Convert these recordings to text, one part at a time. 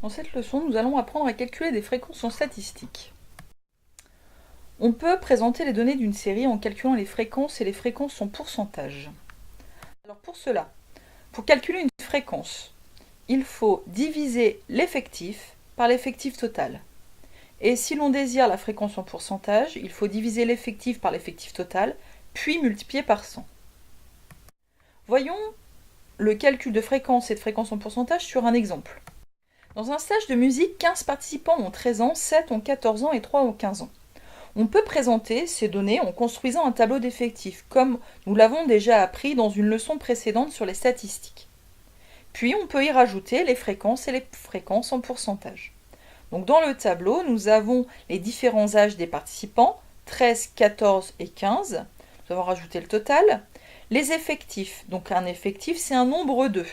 Dans cette leçon, nous allons apprendre à calculer des fréquences en statistique. On peut présenter les données d'une série en calculant les fréquences et les fréquences en pourcentage. Alors pour cela, pour calculer une fréquence, il faut diviser l'effectif par l'effectif total. Et si l'on désire la fréquence en pourcentage, il faut diviser l'effectif par l'effectif total, puis multiplier par 100. Voyons le calcul de fréquence et de fréquence en pourcentage sur un exemple. Dans un stage de musique, 15 participants ont 13 ans, 7 ont 14 ans et 3 ont 15 ans. On peut présenter ces données en construisant un tableau d'effectifs, comme nous l'avons déjà appris dans une leçon précédente sur les statistiques. Puis on peut y rajouter les fréquences et les fréquences en pourcentage. Donc dans le tableau, nous avons les différents âges des participants, 13, 14 et 15. Nous avons rajouté le total. Les effectifs, donc un effectif c'est un nombre 2.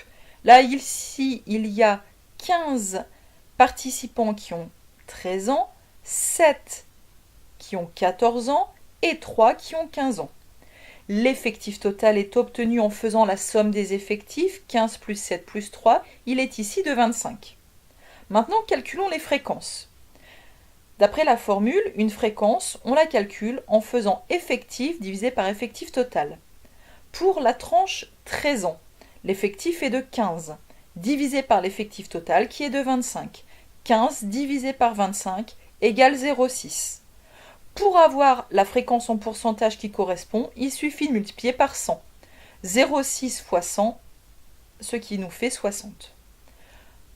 Là ici il y a 15 participants qui ont 13 ans, 7 qui ont 14 ans et 3 qui ont 15 ans. L'effectif total est obtenu en faisant la somme des effectifs, 15 plus 7 plus 3, il est ici de 25. Maintenant, calculons les fréquences. D'après la formule, une fréquence, on la calcule en faisant effectif divisé par effectif total. Pour la tranche 13 ans, l'effectif est de 15, divisé par l'effectif total qui est de 25. 15 divisé par 25 égale 0,6. Pour avoir la fréquence en pourcentage qui correspond, il suffit de multiplier par 100. 0,6 fois 100, ce qui nous fait 60.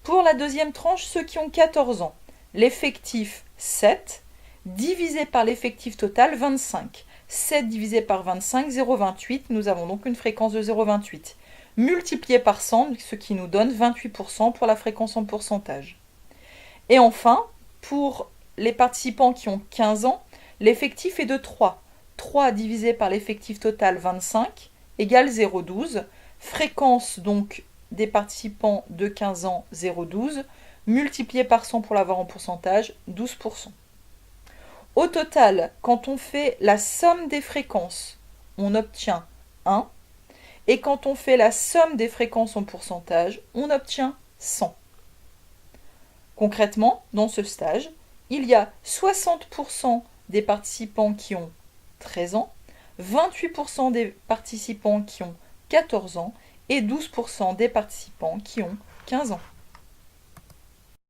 Pour la deuxième tranche, ceux qui ont 14 ans, l'effectif 7, divisé par l'effectif total 25. 7 divisé par 25, 0,28, nous avons donc une fréquence de 0,28. Multiplié par 100, ce qui nous donne 28% pour la fréquence en pourcentage. Et enfin, pour les participants qui ont 15 ans, l'effectif est de 3. 3 divisé par l'effectif total 25 égale 0,12. Fréquence donc des participants de 15 ans 0,12. Multiplié par 100 pour l'avoir en pourcentage, 12%. Au total, quand on fait la somme des fréquences, on obtient 1. Et quand on fait la somme des fréquences en pourcentage, on obtient 100. Concrètement, dans ce stage, il y a 60% des participants qui ont 13 ans, 28% des participants qui ont 14 ans et 12% des participants qui ont 15 ans.